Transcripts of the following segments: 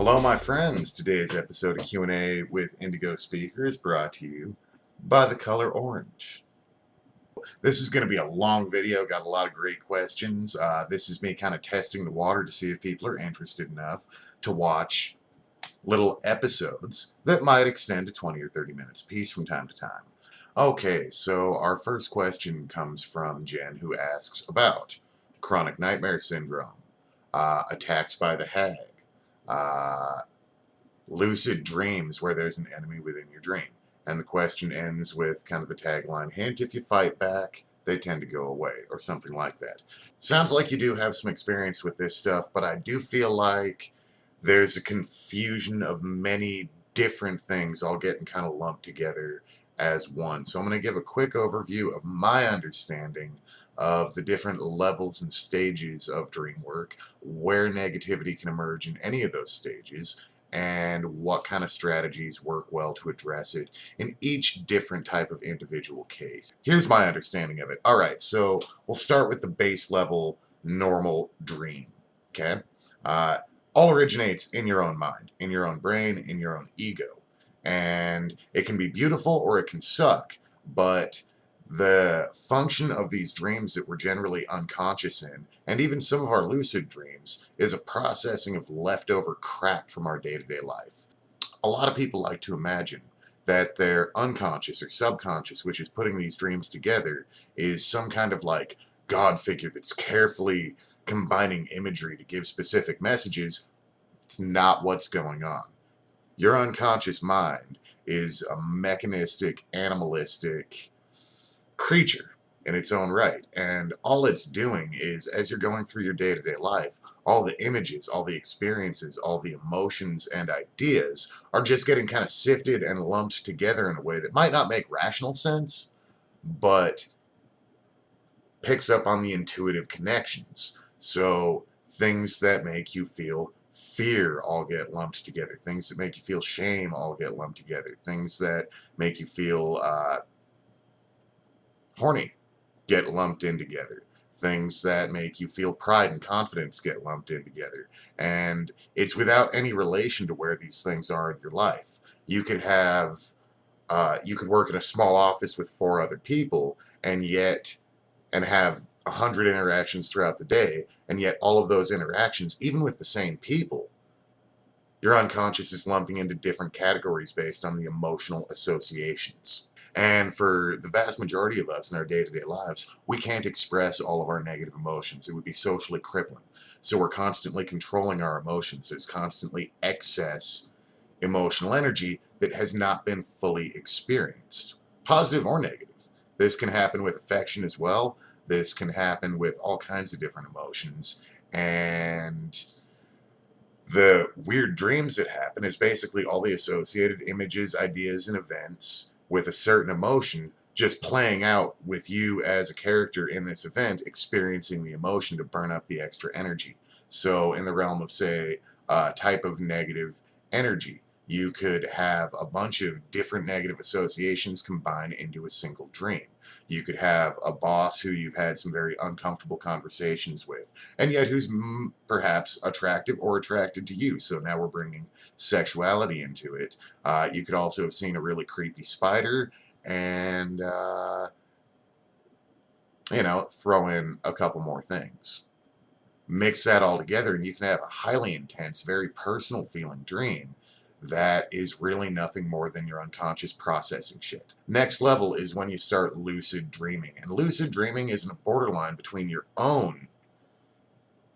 Hello, my friends. Today's episode of Q&A with Indigospeaker is brought to you by the color orange. This is going to be a long video. Got a lot of great questions. This is me kind of testing the water to see if people are interested enough to watch little episodes that might extend to 20 or 30 minutes apiece from time to time. Okay, so our first question comes from Jen, who asks about chronic nightmare syndrome, attacks by the hag, lucid dreams where there's an enemy within your dream. And the question ends with kind of the tagline, hint, if you fight back, they tend to go away, or something like that. Sounds like you do have some experience with this stuff, but I do feel like there's a confusion of many different things all getting kind of lumped together as one. So I'm going to give a quick overview of my understanding of the different levels and stages of dream work, where negativity can emerge in any of those stages, and what kind of strategies work well to address it in each different type of individual case. Here's my understanding of it. Alright, so we'll start with the base level normal dream. Okay? All originates in your own mind, in your own brain, in your own ego. And it can be beautiful or it can suck, but the function of these dreams that we're generally unconscious in, and even some of our lucid dreams, is a processing of leftover crap from our day-to-day life. A lot of people like to imagine that their unconscious or subconscious, which is putting these dreams together, is some kind of like God figure that's carefully combining imagery to give specific messages. It's not what's going on. Your unconscious mind is a mechanistic, animalistic creature in its own right, and all it's doing is, as you're going through your day-to-day life, all the images, all the experiences, all the emotions and ideas are just getting kind of sifted and lumped together in a way that might not make rational sense, but picks up on the intuitive connections. So things that make you feel fear all get lumped together. Things that make you feel shame all get lumped together. Things that make you feel horny get lumped in together. Things that make you feel pride and confidence get lumped in together. And it's without any relation to where these things are in your life. You could have, you could work in a small office with 4 other people and have 100 interactions throughout the day, and yet all of those interactions, even with the same people, your unconscious is lumping into different categories based on the emotional associations. And for the vast majority of us in our day-to-day lives, we can't express all of our negative emotions. It would be socially crippling. So we're constantly controlling our emotions. There's constantly excess emotional energy that has not been fully experienced, positive or negative. This can happen with affection as well. This can happen with all kinds of different emotions. And the weird dreams that happen is basically all the associated images, ideas, and events with a certain emotion just playing out with you as a character in this event, experiencing the emotion to burn up the extra energy. So in the realm of, say, type of negative energy, you could have a bunch of different negative associations combined into a single dream. You could have a boss who you've had some very uncomfortable conversations with, and yet who's perhaps attractive or attracted to you. So now we're bringing sexuality into it. You could also have seen a really creepy spider and, throw in a couple more things. Mix that all together and you can have a highly intense, very personal feeling dream that is really nothing more than your unconscious processing shit. Next level is when you start lucid dreaming. And lucid dreaming is a borderline between your own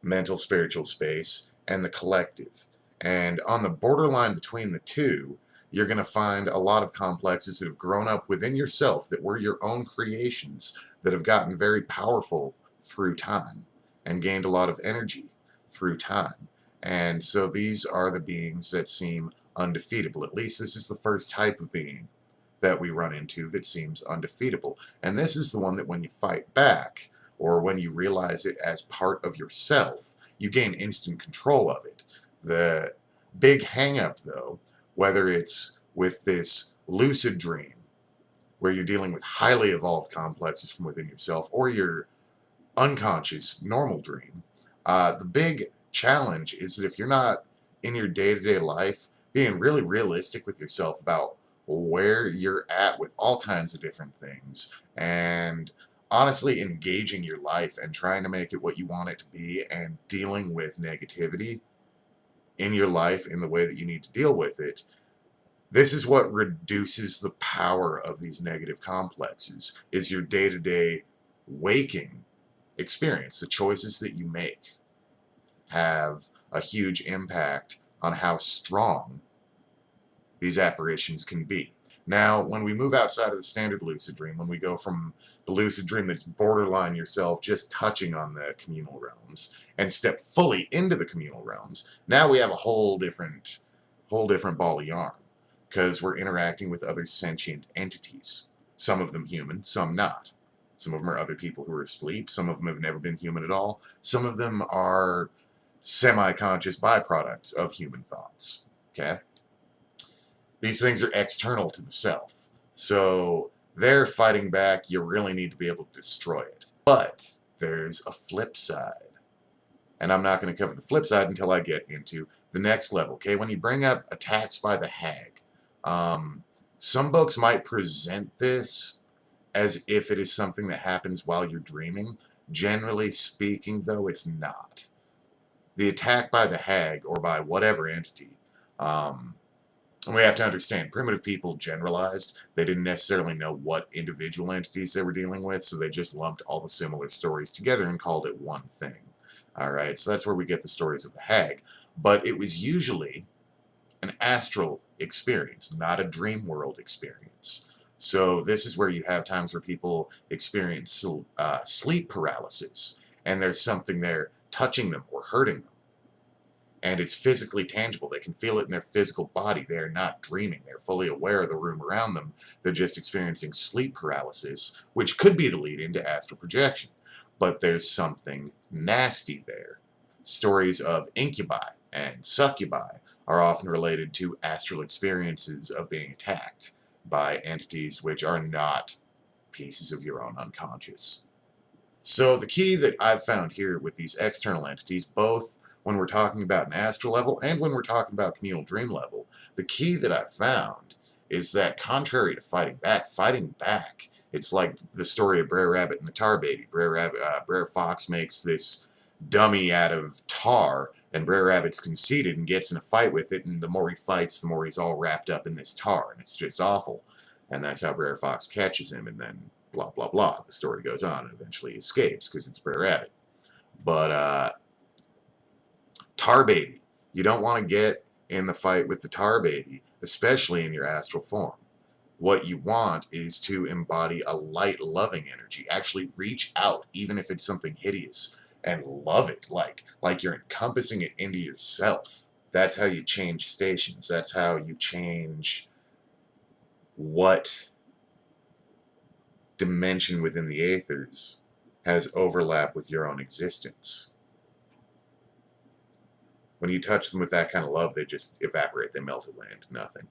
mental spiritual space and the collective. And on the borderline between the two, you're going to find a lot of complexes that have grown up within yourself that were your own creations that have gotten very powerful through time and gained a lot of energy through time. And so these are the beings that seem undefeatable. At least this is the first type of being that we run into that seems undefeatable. And this is the one that when you fight back, or when you realize it as part of yourself, you gain instant control of it. The big hang-up, though, whether it's with this lucid dream, where you're dealing with highly evolved complexes from within yourself, or your unconscious normal dream, the big challenge is that if you're not in your day-to-day life, being really realistic with yourself about where you're at with all kinds of different things, and honestly engaging your life and trying to make it what you want it to be, and dealing with negativity in your life in the way that you need to deal with it. This is what reduces the power of these negative complexes, is your day-to-day waking experience. The choices that you make have a huge impact on how strong these apparitions can be. Now, when we move outside of the standard lucid dream, when we go from the lucid dream that's borderline yourself just touching on the communal realms and step fully into the communal realms, now we have a whole different ball of yarn, because we're interacting with other sentient entities. Some of them human, some not. Some of them are other people who are asleep. Some of them have never been human at all. Some of them are semi-conscious byproducts of human thoughts. Okay? These things are external to the self. So they're fighting back. You really need to be able to destroy it. But there's a flip side. And I'm not going to cover the flip side until I get into the next level. Okay? When you bring up attacks by the hag, some books might present this as if it is something that happens while you're dreaming. Generally speaking, though, it's not. The attack by the hag, or by whatever entity, we have to understand, primitive people generalized. They didn't necessarily know what individual entities they were dealing with, so they just lumped all the similar stories together and called it one thing. Alright, so that's where we get the stories of the hag. But it was usually an astral experience, not a dream world experience. So this is where you have times where people experience sleep paralysis, and there's something there touching them or hurting them. And it's physically tangible. They can feel it in their physical body. They're not dreaming. They're fully aware of the room around them. They're just experiencing sleep paralysis, which could be the lead into astral projection. But there's something nasty there. Stories of incubi and succubi are often related to astral experiences of being attacked by entities which are not pieces of your own unconscious. So the key that I've found here with these external entities, both when we're talking about an astral level and when we're talking about communal dream level, the key that I've found is that contrary to fighting back, it's like the story of Brer Rabbit and the Tar Baby. Brer Fox makes this dummy out of tar, and Brer Rabbit's conceited and gets in a fight with it, and the more he fights, the more he's all wrapped up in this tar, and it's just awful. And that's how Brer Fox catches him, and then blah, blah, blah. The story goes on, and eventually he escapes, because it's Brer Rabbit. But, Tar Baby. You don't want to get in the fight with the Tar Baby, especially in your astral form. What you want is to embody a light, loving energy. Actually reach out, even if it's something hideous, and love it, like you're encompassing it into yourself. That's how you change stations. That's how you change what dimension within the aethers has overlap with your own existence. When you touch them with that kind of love, they just evaporate. They melt away into nothing.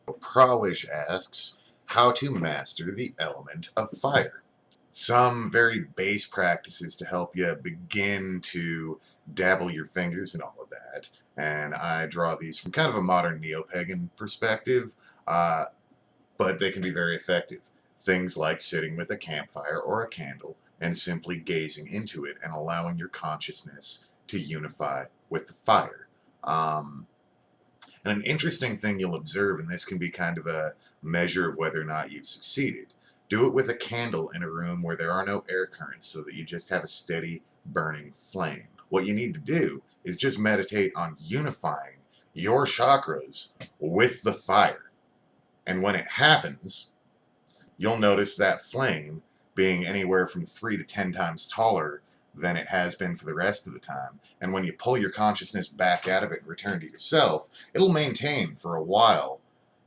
Prawish asks, how to master the element of fire. Some very base practices to help you begin to dabble your fingers and all of that. And I draw these from kind of a modern neo-pagan perspective, but they can be very effective. Things like sitting with a campfire or a candle and simply gazing into it and allowing your consciousness to unify with the fire. And an interesting thing you'll observe, and this can be kind of a measure of whether or not you've succeeded, do it with a candle in a room where there are no air currents, so that you just have a steady burning flame. What you need to do is just meditate on unifying your chakras with the fire. And when it happens, you'll notice that flame being anywhere from 3 to 10 times taller than it has been for the rest of the time. And when you pull your consciousness back out of it and return to yourself, it'll maintain for a while,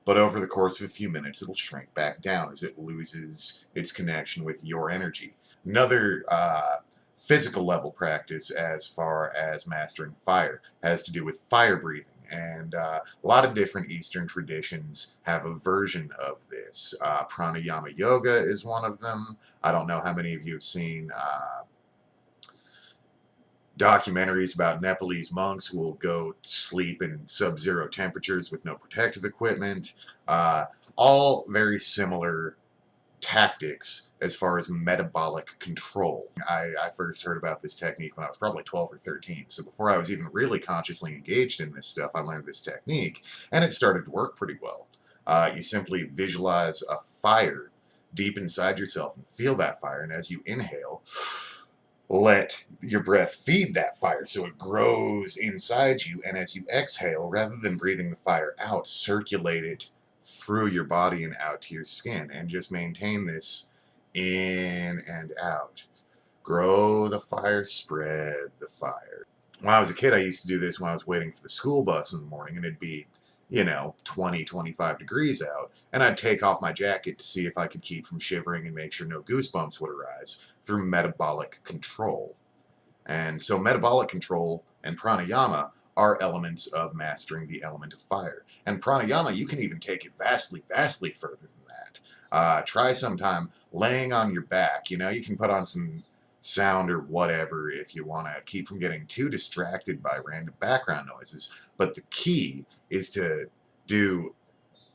but over the course of a few minutes, it'll shrink back down as it loses its connection with your energy. Another physical level practice as far as mastering fire has to do with fire breathing. And a lot of different Eastern traditions have a version of this. Pranayama yoga is one of them. I don't know how many of you have seen documentaries about Nepalese monks who will go sleep in sub-zero temperatures with no protective equipment. All very similar tactics as far as metabolic control. I first heard about this technique when I was probably 12 or 13. So before I was even really consciously engaged in this stuff, I learned this technique, and it started to work pretty well. You simply visualize a fire deep inside yourself and feel that fire, and as you inhale, let your breath feed that fire so it grows inside you, and as you exhale, rather than breathing the fire out, circulate it through your body and out to your skin, and just maintain this in and out. Grow the fire, spread the fire. When I was a kid, I used to do this when I was waiting for the school bus in the morning, and it'd be, 20, 25 degrees out, and I'd take off my jacket to see if I could keep from shivering and make sure no goosebumps would arise through metabolic control. And so metabolic control and pranayama are elements of mastering the element of fire. And pranayama, you can even take it vastly, vastly further than that. Try sometime laying on your back. You can put on some sound or whatever if you want to keep from getting too distracted by random background noises. But the key is to do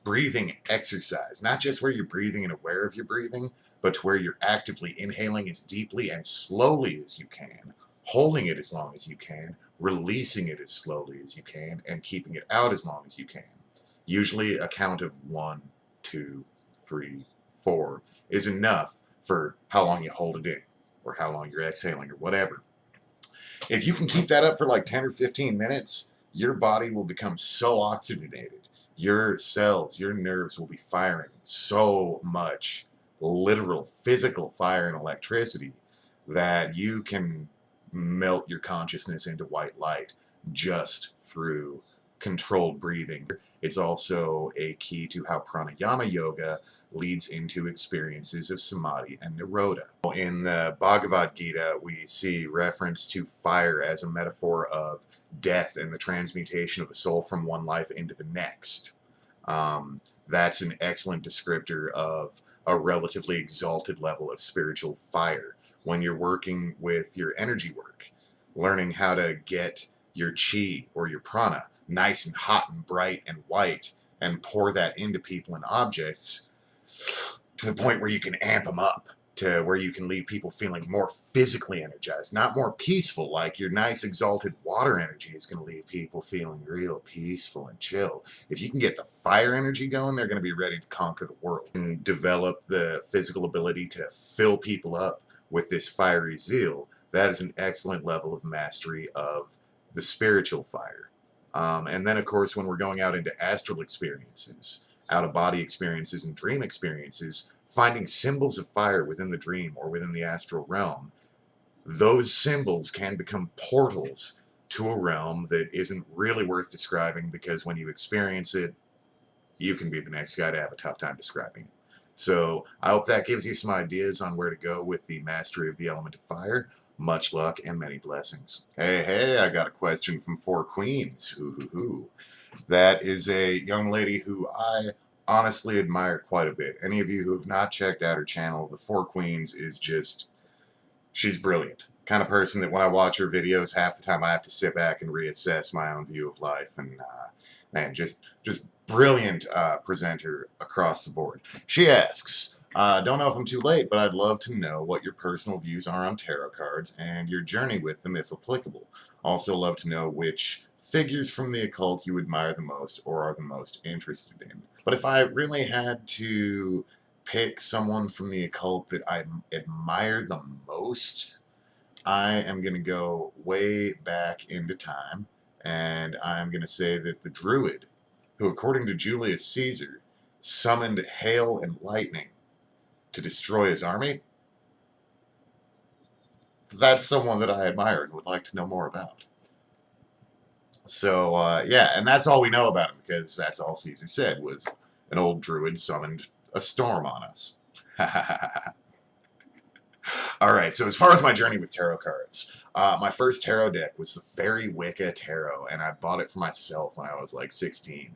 breathing exercise, not just where you're breathing and aware of your breathing, but to where you're actively inhaling as deeply and slowly as you can, holding it as long as you can, releasing it as slowly as you can, and keeping it out as long as you can. Usually a count of 1, 2, 3, 4 is enough for how long you hold it in, or how long you're exhaling, or whatever. If you can keep that up for like 10 or 15 minutes, your body will become so oxygenated. Your cells, your nerves will be firing so much literal physical fire and electricity that you can melt your consciousness into white light just through controlled breathing. It's also a key to how pranayama yoga leads into experiences of samadhi and nirodha. In the Bhagavad Gita, we see reference to fire as a metaphor of death and the transmutation of a soul from one life into the next. That's an excellent descriptor of a relatively exalted level of spiritual fire. When you're working with your energy work, learning how to get your chi or your prana nice and hot and bright and white, and pour that into people and objects to the point where you can amp them up, to where you can leave people feeling more physically energized, not more peaceful. Like your nice exalted water energy is going to leave people feeling real peaceful and chill. If you can get the fire energy going, they're going to be ready to conquer the world. And develop the physical ability to fill people up with this fiery zeal. That is an excellent level of mastery of the spiritual fire. And then, of course, when we're going out into astral experiences, out-of-body experiences, and dream experiences, finding symbols of fire within the dream or within the astral realm, those symbols can become portals to a realm that isn't really worth describing, because when you experience it, you can be the next guy to have a tough time describing it. So I hope that gives you some ideas on where to go with the mastery of the element of fire. Much luck and many blessings. Hey, I got a question from FourQueens. That is a young lady who I honestly admire quite a bit. Any of you who have not checked out her channel, the FourQueens is just, she's brilliant. Kind of person that when I watch her videos, half the time I have to sit back and reassess my own view of life. And man, just brilliant presenter across the board. She asks, don't know if I'm too late, but I'd love to know what your personal views are on tarot cards and your journey with them, if applicable. Also love to know which figures from the occult you admire the most or are the most interested in. But if I really had to pick someone from the occult that I admire the most, I am going to go way back into time, and I'm going to say that the Druid, who according to Julius Caesar, summoned hail and lightning to destroy his army, that's someone that I admire and would like to know more about. So, yeah, and that's all we know about him, because that's all Caesar said, was an old druid summoned a storm on us. Alright, so as far as my journey with tarot cards, my first tarot deck was the Fairy Wicca Tarot, and I bought it for myself when I was like 16.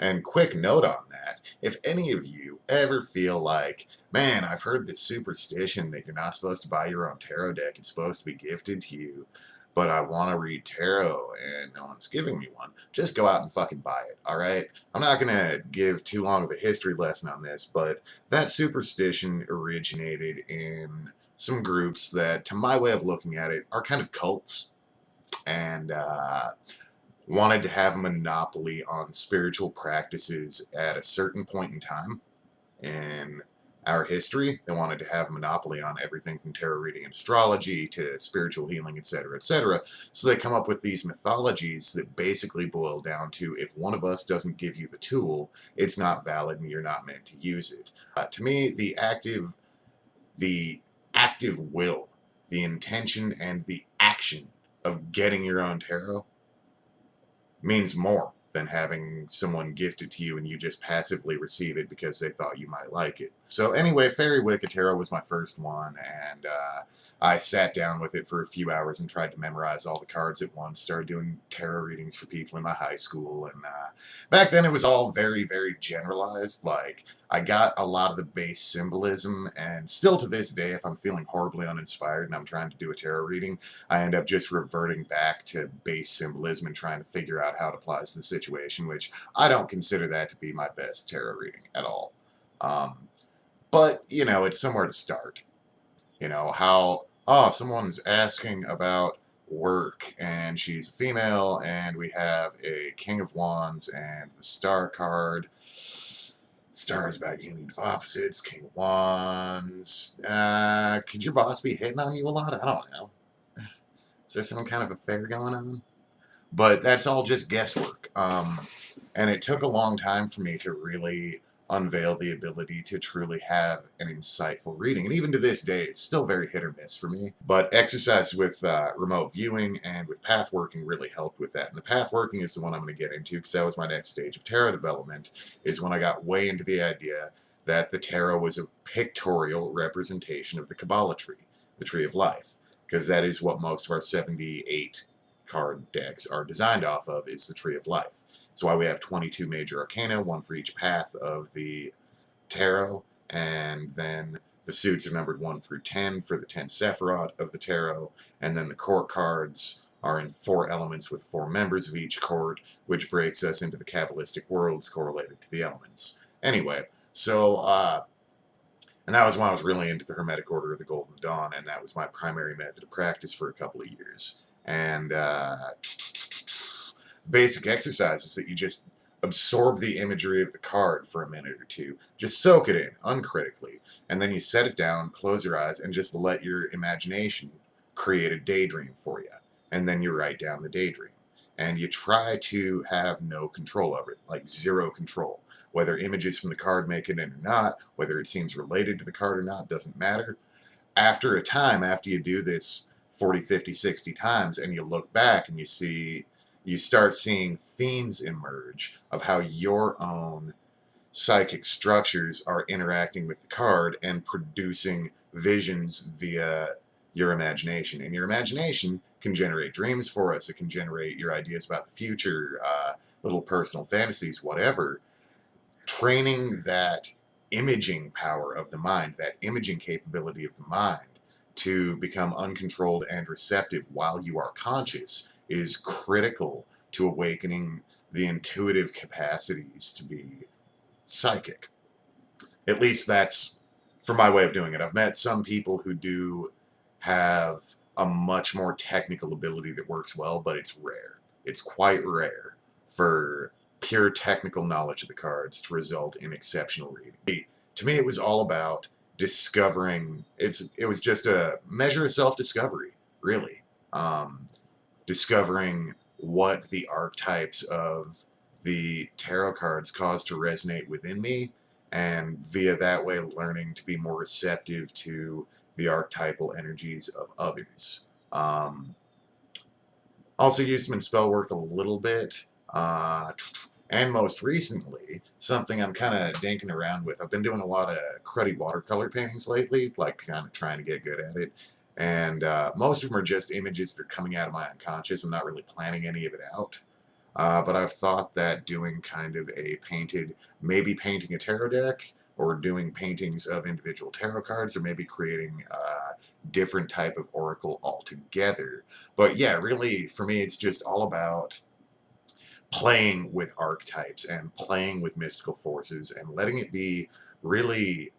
And quick note on that, if any of you ever feel like, man, I've heard this superstition that you're not supposed to buy your own tarot deck, it's supposed to be gifted to you, but I want to read tarot and no one's giving me one, just go out and fucking buy it, alright? I'm not going to give too long of a history lesson on this, but that superstition originated in some groups that, to my way of looking at it, are kind of cults, and wanted to have a monopoly on spiritual practices at a certain point in time in our history. They wanted to have a monopoly on everything from tarot reading and astrology to spiritual healing, etc., etc. So they come up with these mythologies that basically boil down to, if one of us doesn't give you the tool, it's not valid and you're not meant to use it. To me, the active will, the intention and the action of getting your own tarot means more than having someone gift it to you and you just passively receive it because they thought you might like it. So anyway, Fairy Wicked Tarot was my first one, and I sat down with it for a few hours and tried to memorize all the cards at once, started doing tarot readings for people in my high school, and back then it was all very, very generalized. Like, I got a lot of the base symbolism, and still to this day, if I'm feeling horribly uninspired and I'm trying to do a tarot reading, I end up just reverting back to base symbolism and trying to figure out how it applies to the situation, which I don't consider that to be my best tarot reading at all. But, you know, it's somewhere to start. You know, how, oh, someone's asking about work, and she's a female, and we have a King of Wands and the Star card. Star is about union of opposites, King of Wands. Could your boss be hitting on you a lot? I don't know. Is there some kind of affair going on? But that's all just guesswork. And it took a long time for me to really unveil the ability to truly have an insightful reading. And even to this day, it's still very hit or miss for me. But exercise with remote viewing and with path working really helped with that. And the path working is the one I'm going to get into, because that was my next stage of tarot development, is when I got way into the idea that the tarot was a pictorial representation of the Kabbalah tree, the tree of life, because that is what most of our 78 card decks are designed off of, is the tree of life. That's why we have 22 major arcana, one for each path of the tarot, and then the suits are numbered 1 through 10 for the 10 Sephiroth of the tarot, and then the court cards are in 4 elements with 4 members of each court, which breaks us into the Kabbalistic worlds correlated to the elements. Anyway, so, and that was when I was really into the Hermetic Order of the Golden Dawn, and that was my primary method of practice for a couple of years. And basic exercises that you just absorb the imagery of the card for a minute or two, just soak it in uncritically, and then you set it down, close your eyes, and just let your imagination create a daydream for you. And then you write down the daydream, and you try to have no control over it, like zero control. Whether images from the card make it in or not, whether it seems related to the card or not, doesn't matter. After a time, after you do this 40, 50, 60 times, and you look back and you start seeing themes emerge of how your own psychic structures are interacting with the card and producing visions via your imagination. And your imagination can generate dreams for us. It can generate your ideas about the future, little personal fantasies, whatever. Training that imaging power of the mind, that imaging capability of the mind, to become uncontrolled and receptive while you are conscious is critical to awakening the intuitive capacities to be psychic. At least that's for my way of doing it. I've met some people who do have a much more technical ability that works well, but it's rare. It's quite rare for pure technical knowledge of the cards to result in exceptional reading. To me, it was all about discovering, it was just a measure of self-discovery, really. Discovering what the archetypes of the tarot cards caused to resonate within me, and via that way learning to be more receptive to the archetypal energies of others. Also used them in spell work a little bit. And most recently, something I'm kind of dinking around with. I've been doing a lot of cruddy watercolor paintings lately, like kind of trying to get good at it. And most of them are just images that are coming out of my unconscious. I'm not really planning any of it out. But I've thought that doing kind of a painted, maybe painting a tarot deck, or doing paintings of individual tarot cards, or maybe creating a different type of oracle altogether. But yeah, really, for me, it's just all about playing with archetypes and playing with mystical forces and letting it be really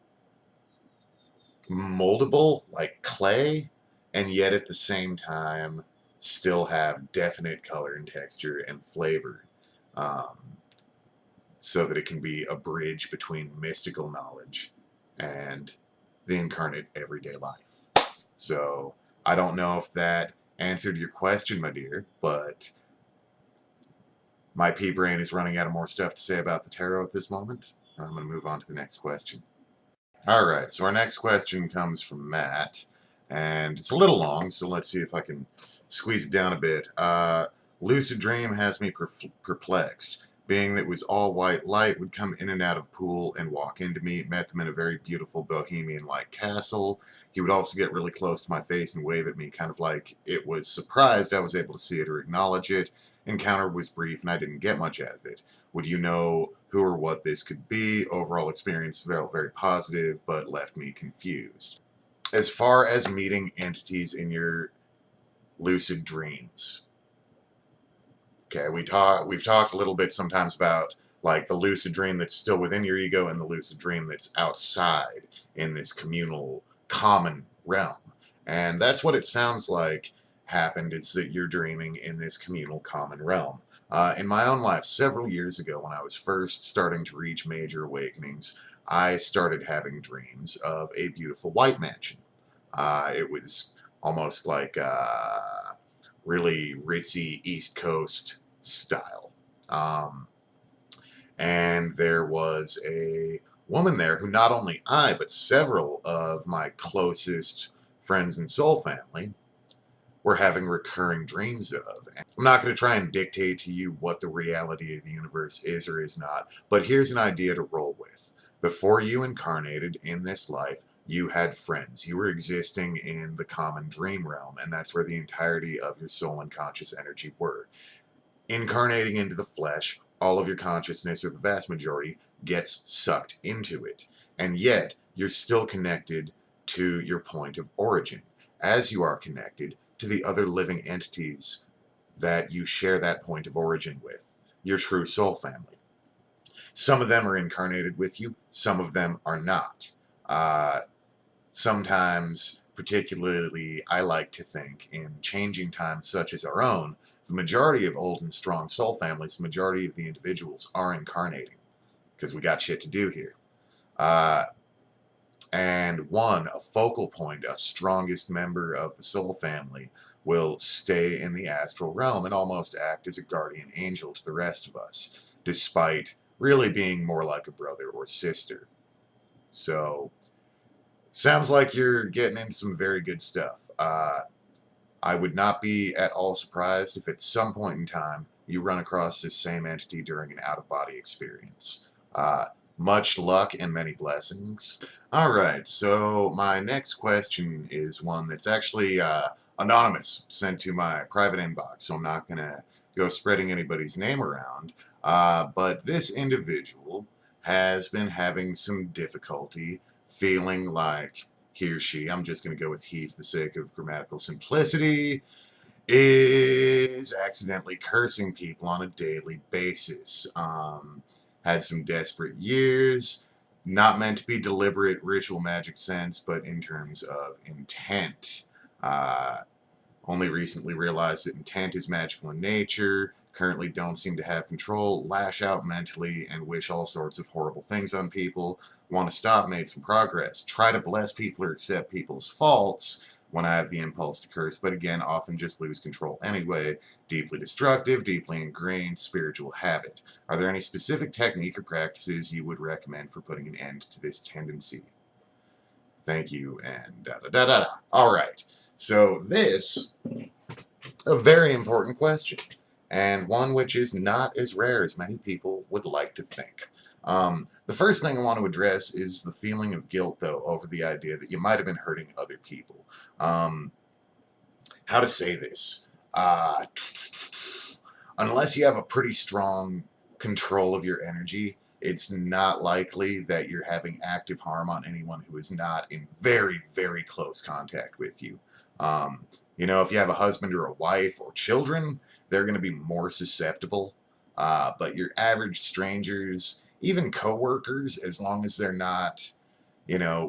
moldable like clay, and yet at the same time still have definite color and texture and flavor, um, so that it can be a bridge between mystical knowledge and the incarnate everyday life. So I don't know if that answered your question, my dear, but my pea brain is running out of more stuff to say about the tarot at this moment. I'm going to move on to the next question. Alright, so our next question comes from Matt, and it's a little long, so let's see if I can squeeze it down a bit. Lucid dream has me perplexed. Being that it was all white light, would come in and out of pool and walk into me, met them in a very beautiful bohemian-like castle. He would also get really close to my face and wave at me, kind of like it was surprised I was able to see it or acknowledge it. Encounter was brief and I didn't get much out of it. Would you know who or what this could be? Overall experience felt very positive, but left me confused. As far as meeting entities in your lucid dreams, okay, we've talked a little bit sometimes about like the lucid dream that's still within your ego and the lucid dream that's outside in this communal common realm. And that's what it sounds like happened, is that you're dreaming in this communal common realm. In my own life, several years ago, when I was first starting to reach major awakenings, I started having dreams of a beautiful white mansion. It was almost like really ritzy East Coast style. And there was a woman there who not only I, but several of my closest friends and soul family were having recurring dreams of. And I'm not going to try and dictate to you what the reality of the universe is or is not, but here's an idea to roll with. Before you incarnated in this life, you had friends. You were existing in the common dream realm, and that's where the entirety of your soul and conscious energy were. Incarnating into the flesh, all of your consciousness, or the vast majority, gets sucked into it. And yet, you're still connected to your point of origin, as you are connected to the other living entities that you share that point of origin with, your true soul family. Some of them are incarnated with you, some of them are not. Sometimes, particularly, I like to think in changing times such as our own, the majority of old and strong soul families, the majority of the individuals are incarnating, because we got shit to do here. And a focal point, a strongest member of the soul family, will stay in the astral realm and almost act as a guardian angel to the rest of us, despite really being more like a brother or sister. So, sounds like you're getting into some very good stuff. I would not be at all surprised if at some point in time you run across this same entity during an out-of-body experience. Much luck and many blessings. Alright, so my next question is one that's actually anonymous, sent to my private inbox, so I'm not going to go spreading anybody's name around. But this individual has been having some difficulty feeling like he or she, I'm just going to go with he for the sake of grammatical simplicity, is accidentally cursing people on a daily basis. Had some desperate years, not meant to be deliberate ritual magic sense, but in terms of intent. Only recently realized that intent is magical in nature, currently don't seem to have control, lash out mentally, and wish all sorts of horrible things on people. Want to stop, made some progress. Try to bless people or accept people's faults when I have the impulse to curse, but again, often just lose control anyway. Deeply destructive, deeply ingrained spiritual habit. Are there any specific technique or practices you would recommend for putting an end to this tendency? Thank you, and da-da-da-da-da. All right. So this, a very important question, and one which is not as rare as many people would like to think. The first thing I want to address is the feeling of guilt, though, over the idea that you might have been hurting other people. How to say this? Unless you have a pretty strong control of your energy, it's not likely that you're having active harm on anyone who is not in very, very close contact with you. Um, if you have a husband or a wife or children, they're going to be more susceptible. But your average strangers, even coworkers, as long as they're not,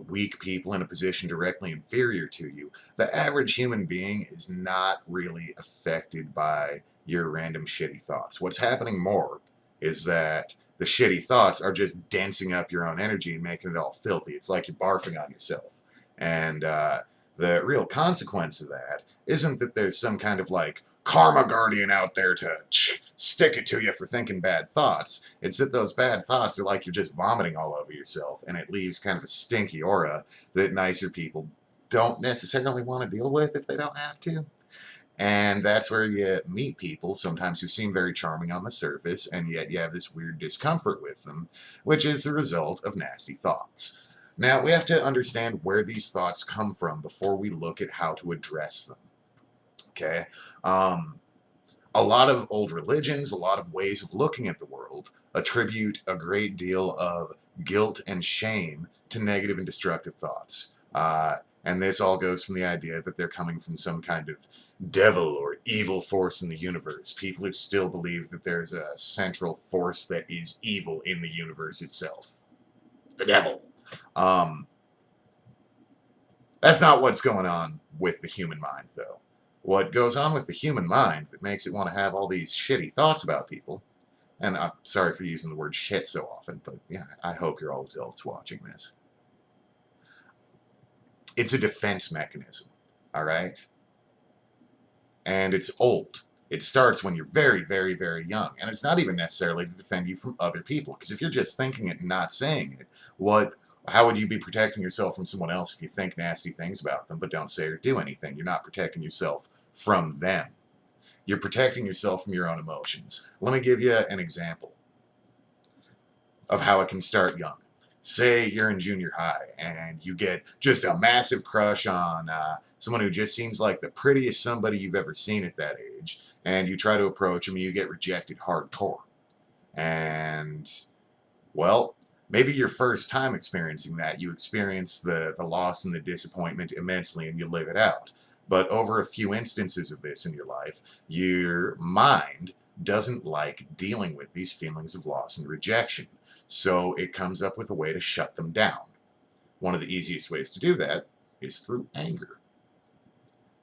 weak people in a position directly inferior to you, the average human being is not really affected by your random shitty thoughts. What's happening more is that the shitty thoughts are just densing up your own energy and making it all filthy. It's like you're barfing on yourself. And the real consequence of that isn't that there's some kind of like karma guardian out there to stick it to you for thinking bad thoughts. It's that those bad thoughts are like you're just vomiting all over yourself, and it leaves kind of a stinky aura that nicer people don't necessarily want to deal with if they don't have to. And that's where you meet people sometimes who seem very charming on the surface, and yet you have this weird discomfort with them, which is the result of nasty thoughts. Now, we have to understand where these thoughts come from before we look at how to address them. Okay? A lot of old religions, a lot of ways of looking at the world attribute a great deal of guilt and shame to negative and destructive thoughts. And this all goes from the idea that they're coming from some kind of devil or evil force in the universe. People who still believe that there's a central force that is evil in the universe itself. The devil. That's not what's going on with the human mind, though. What goes on with the human mind that makes it want to have all these shitty thoughts about people, and I'm sorry for using the word shit so often, but yeah, I hope you're all adults watching this. It's a defense mechanism, all right? And it's old. It starts when you're very, very, very young. And it's not even necessarily to defend you from other people, because if you're just thinking it and not saying it, how would you be protecting yourself from someone else if you think nasty things about them but don't say or do anything? You're not protecting yourself from them. You're protecting yourself from your own emotions. Let me give you an example of how it can start young. Say you're in junior high and you get just a massive crush on someone who just seems like the prettiest somebody you've ever seen at that age, and you try to approach them and you get rejected hardcore. And, well, maybe your first time experiencing that, you experience the loss and the disappointment immensely and you live it out. But over a few instances of this in your life, your mind doesn't like dealing with these feelings of loss and rejection. So it comes up with a way to shut them down. One of the easiest ways to do that is through anger.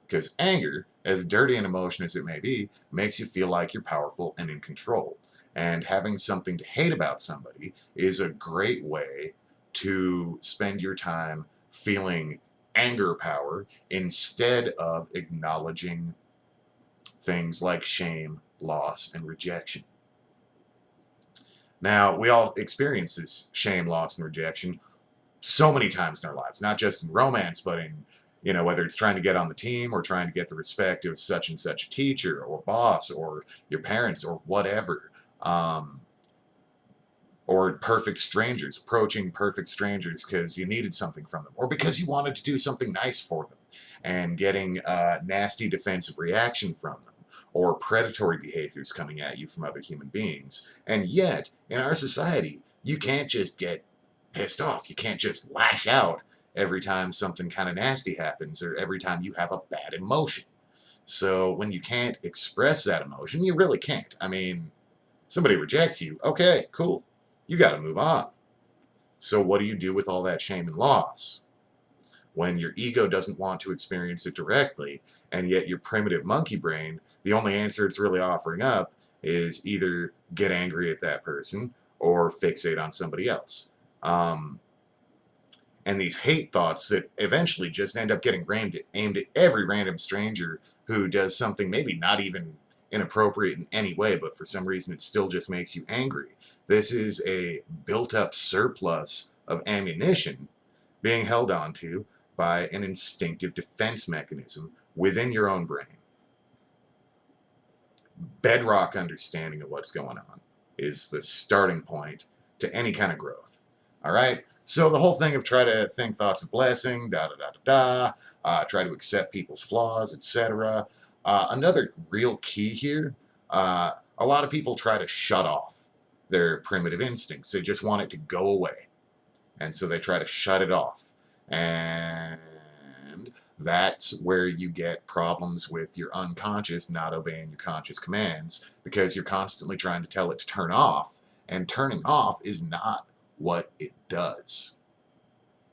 Because anger, as dirty an emotion as it may be, makes you feel like you're powerful and in control. And having something to hate about somebody is a great way to spend your time feeling anger power instead of acknowledging things like shame, loss, and rejection. Now, we all experience this shame, loss, and rejection so many times in our lives, not just in romance, but in, whether it's trying to get on the team or trying to get the respect of such and such a teacher or boss or your parents or whatever. Or perfect strangers, approaching perfect strangers because you needed something from them, or because you wanted to do something nice for them, and getting a nasty defensive reaction from them, or predatory behaviors coming at you from other human beings. And yet, in our society, you can't just get pissed off. You can't just lash out every time something kind of nasty happens, or every time you have a bad emotion. So when you can't express that emotion, you really can't. I mean, somebody rejects you, okay, cool. You got to move on. So what do you do with all that shame and loss? When your ego doesn't want to experience it directly, and yet your primitive monkey brain, the only answer it's really offering up is either get angry at that person or fixate on somebody else. And these hate thoughts that eventually just end up getting aimed at every random stranger who does something maybe not even inappropriate in any way, but for some reason it still just makes you angry. This is a built-up surplus of ammunition being held onto by an instinctive defense mechanism within your own brain. Bedrock understanding of what's going on is the starting point to any kind of growth. All right? So the whole thing of try to think thoughts of blessing, try to accept people's flaws, etc. Another real key here, a lot of people try to shut off their primitive instincts. They just want it to go away. And so they try to shut it off. And that's where you get problems with your unconscious not obeying your conscious commands, because you're constantly trying to tell it to turn off, and turning off is not what it does.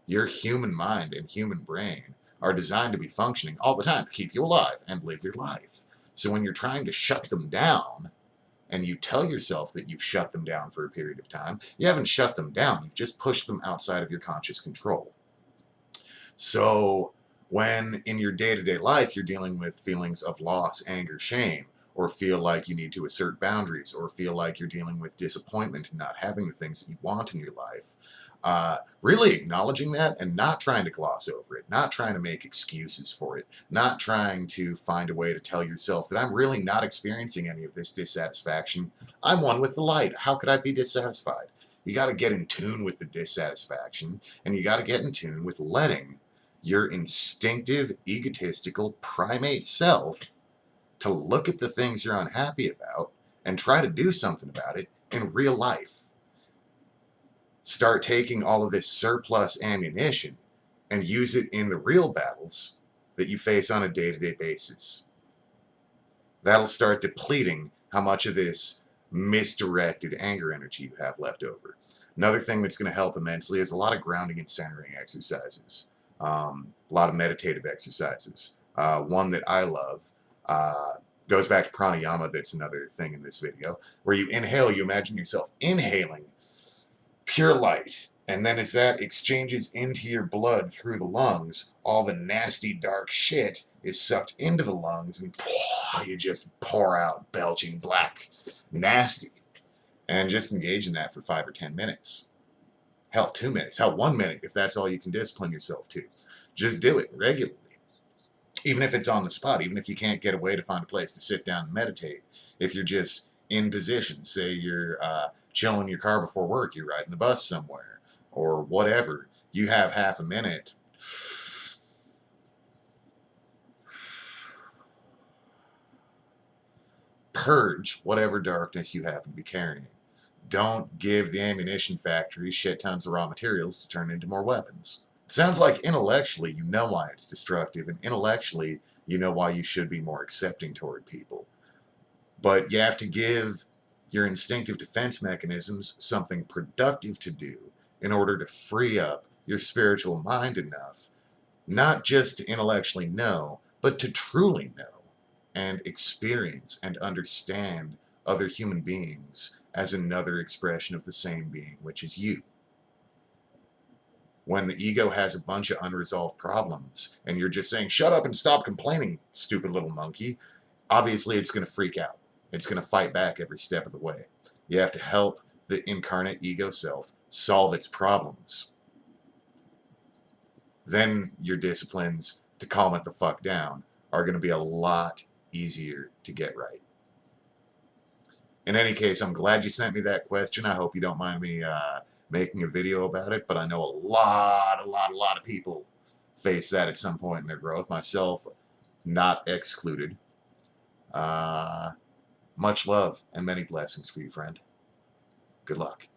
Your human mind and human brain are designed to be functioning all the time to keep you alive and live your life. So when you're trying to shut them down, and you tell yourself that you've shut them down for a period of time, you haven't shut them down, you've just pushed them outside of your conscious control. So when in your day-to-day life you're dealing with feelings of loss, anger, shame, or feel like you need to assert boundaries, or feel like you're dealing with disappointment and not having the things that you want in your life, really acknowledging that and not trying to gloss over it, not trying to make excuses for it, not trying to find a way to tell yourself that I'm really not experiencing any of this dissatisfaction. I'm one with the light. How could I be dissatisfied? You got to get in tune with the dissatisfaction, and you got to get in tune with letting your instinctive, egotistical, primate self to look at the things you're unhappy about and try to do something about it in real life. Start taking all of this surplus ammunition and use it in the real battles that you face on a day-to-day basis. That'll start depleting how much of this misdirected anger energy you have left over. Another thing that's going to help immensely is a lot of grounding and centering exercises. A lot of meditative exercises. One that I love goes back to pranayama. That's another thing in this video, where you inhale, you imagine yourself inhaling pure light, and then as that exchanges into your blood through the lungs, all the nasty dark shit is sucked into the lungs, and you just pour out belching black nasty. And just engage in that for 5 or 10 minutes. Hell, 2 minutes. Hell, 1 minute if that's all you can discipline yourself to. Just do it regularly. Even if it's on the spot, even if you can't get away to find a place to sit down and meditate. If you're just in position, say you're chilling in your car before work, you're riding the bus somewhere, or whatever, you have half a minute. Purge whatever darkness you happen to be carrying. Don't give the ammunition factory shit tons of raw materials to turn into more weapons. Sounds like intellectually you know why it's destructive, and intellectually you know why you should be more accepting toward people. But you have to give your instinctive defense mechanisms something productive to do in order to free up your spiritual mind enough, not just to intellectually know, but to truly know and experience and understand other human beings as another expression of the same being, which is you. When the ego has a bunch of unresolved problems and you're just saying, shut up and stop complaining, stupid little monkey, obviously it's going to freak out. It's going to fight back every step of the way. You have to help the incarnate ego self solve its problems. Then your disciplines to calm it the fuck down are going to be a lot easier to get right. In any case, I'm glad you sent me that question. I hope you don't mind me making a video about it, but I know a lot of people face that at some point in their growth, myself not excluded. Much love and many blessings for you, friend. Good luck.